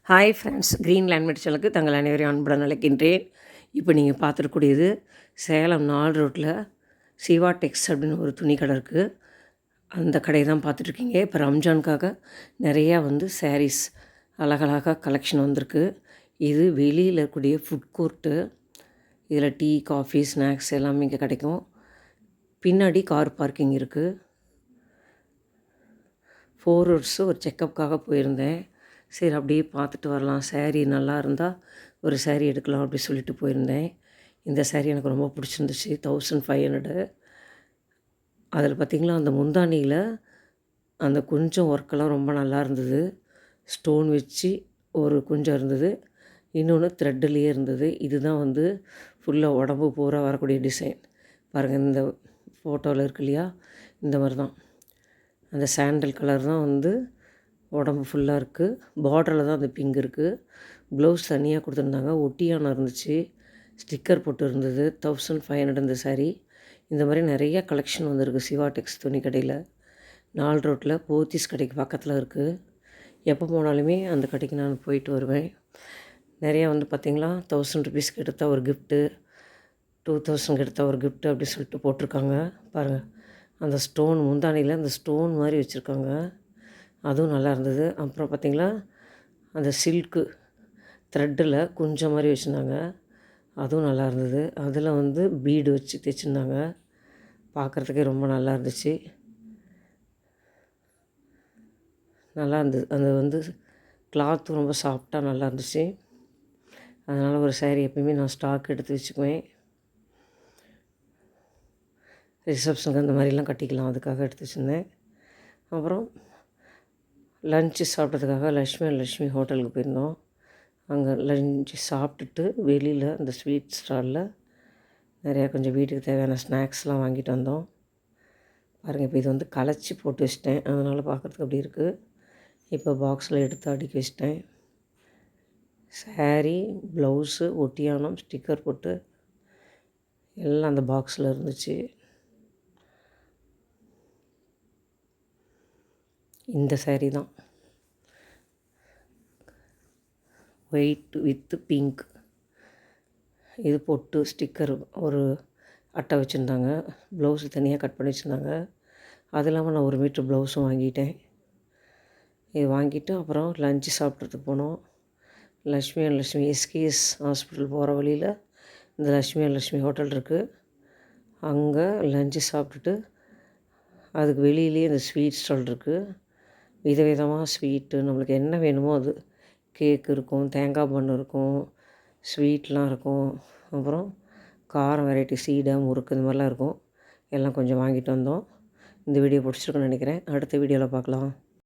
Hi friends, green லேண்ட்மேட் சேனலுக்கு தங்கள் அனைவரையும் அன்புடன் அழைக்கின்றேன். இப்போ நீங்கள் பார்த்துருக்கூடியது சேலம் 4 ரோட்டில் சிவா டெக்ஸ் அப்படின்னு ஒரு துணி கடை இருக்குது. அந்த கடையை தான் பார்த்துட்ருக்கீங்க. இப்போ ரம்ஜானுக்காக நிறையா சாரீஸ் அழகழகாக கலெக்ஷன் வந்திருக்கு. இது வெளியில் இருக்கக்கூடிய ஃபுட் கோர்ட்டு. இதில் டீ, காஃபி, ஸ்நாக்ஸ் எல்லாமே இங்கே கிடைக்கும். பின்னாடி கார் பார்க்கிங் இருக்குது. 4 ஹவர்ஸு ஒரு செக்கப்புக்காக போயிருந்தேன். சரி அப்படியே பார்த்துட்டு வரலாம், சேரீ நல்லா இருந்தால் ஒரு சேரீ எடுக்கலாம் அப்படி சொல்லிட்டு போயிருந்தேன். இந்த சேரீ எனக்கு ரொம்ப பிடிச்சிருந்துச்சு. 1500. அதில் பார்த்திங்களா, அந்த முந்தானியில் அந்த கொஞ்சம் ஒர்க்கெல்லாம் ரொம்ப நல்லா இருந்தது. ஸ்டோன் வச்சு ஒரு கொஞ்சம் இருந்தது, இன்னொன்று த்ரெட்டுலேயே இருந்தது. இதுதான் ஃபுல்லாக உடம்பு பூரா வரக்கூடிய டிசைன். பாருங்கள், இந்த ஃபோட்டோவில் இருக்கு இல்லையா, இந்த மாதிரி தான். அந்த சாண்டல் கலர் தான் உடம்பு ஃபுல்லாக இருக்குது. பார்டரில் தான் அந்த பிங்க் இருக்குது. ப்ளவுஸ் தனியாக கொடுத்துருந்தாங்க. ஒட்டியானம் இருந்துச்சு, ஸ்டிக்கர் போட்டு இருந்தது. 1500 இந்த சாரீ. இந்த மாதிரி நிறையா கலெக்ஷன் வந்திருக்கு சிவா டெக்ஸ் துணி கடையில். 4 ரோட்டில் போத்தீஸ் கடைக்கு பக்கத்தில் இருக்குது. எப்போ போனாலுமே அந்த கடைக்கு நான் போயிட்டு வருவேன். நிறையா பார்த்திங்களா, 1000 ருபீஸ்க்கு எடுத்தால் ஒரு கிஃப்ட்டு, 2000க்கு எடுத்தால் ஒரு கிஃப்ட்டு அப்படி சொல்லிட்டு போட்டிருக்காங்க. பாருங்கள், அந்த ஸ்டோன் முந்தானியில் அந்த ஸ்டோன் மாதிரி வச்சுருக்காங்க. அதுவும் நல்லா இருந்தது. அப்புறம் பார்த்திங்களா, அந்த சில்க்கு த்ரெட்டில் குஞ்சம் மாதிரி வச்சுருந்தாங்க. அதுவும் நல்லா இருந்தது. அதில் பீடு வச்சு தைச்சிருந்தாங்க. பார்க்குறதுக்கே ரொம்ப நல்லா இருந்துச்சு. நல்லா இருந்தது. அந்த கிளாத்தும் ரொம்ப சாஃப்டாக நல்லா இருந்துச்சு. அதனால் ஒரு சேரீ எப்பயுமே நான் ஸ்டாக் எடுத்து வச்சுக்குவேன். ரிசப்ஷனுக்கு அந்த மாதிரிலாம் கட்டிக்கலாம், அதுக்காக எடுத்து வச்சுருந்தேன். அப்புறம் லன்ச்சு சாப்பிட்றதுக்காக லக்ஷ்மி ஹோட்டலுக்கு போயிருந்தோம். அங்கே லன்ச்சு சாப்பிட்டுட்டு வெளியில் அந்த ஸ்வீட் ஸ்டாலில் நிறையா கொஞ்சம் வீட்டுக்கு தேவையான ஸ்நாக்ஸ்லாம் வாங்கிட்டு வந்தோம். பாருங்கள், இப்போ இது கலைச்சி போட்டு வச்சிட்டேன், அதனால் பார்க்குறதுக்கு அப்படி இருக்குது. இப்போ பாக்ஸில் எடுத்து அடுக்கி வச்சிட்டேன். சாரீ, ப்ளவுஸு, ஒட்டியானம், ஸ்டிக்கர் போட்டு எல்லாம் அந்த பாக்ஸில் இருந்துச்சு. இந்த சாரீ தான், ஒயிட் வித்து பிங்க். இது போட்டு ஸ்டிக்கர் ஒரு அட்டை வச்சுருந்தாங்க. ப்ளவுஸு தனியாக கட் பண்ணி வச்சுருந்தாங்க. அது இல்லாமல் நான் 1 மீட்ரு ப்ளவுஸும் வாங்கிட்டேன். இது வாங்கிட்டு அப்புறம் லன்ச்சு சாப்பிட்றதுக்கு போனோம். லக்ஷ்மி எஸ்கேஎஸ் ஹாஸ்பிட்டல் போகிற வழியில் இந்த லக்ஷ்மி ஹோட்டல் இருக்குது. அங்கே லன்ச்சு சாப்பிட்டுட்டு அதுக்கு வெளியிலேயே இந்த ஸ்வீட் ஸ்டால் இருக்குது. விதவிதமாக ஸ்வீட்டு, நம்மளுக்கு என்ன வேணுமோ அது. கேக் இருக்கும், தேங்காய் பன் இருக்கும், ஸ்வீட்லாம் இருக்கும். அப்புறம் காரம் வெரைட்டி, சீடை, முறுக்கு இந்த மாதிரிலாம் இருக்கும். எல்லாம் கொஞ்சம் வாங்கிட்டு வந்தோம். இந்த வீடியோ பிடிச்சிருக்குன்னு நினைக்கிறேன். அடுத்த வீடியோவில் பார்க்கலாம்.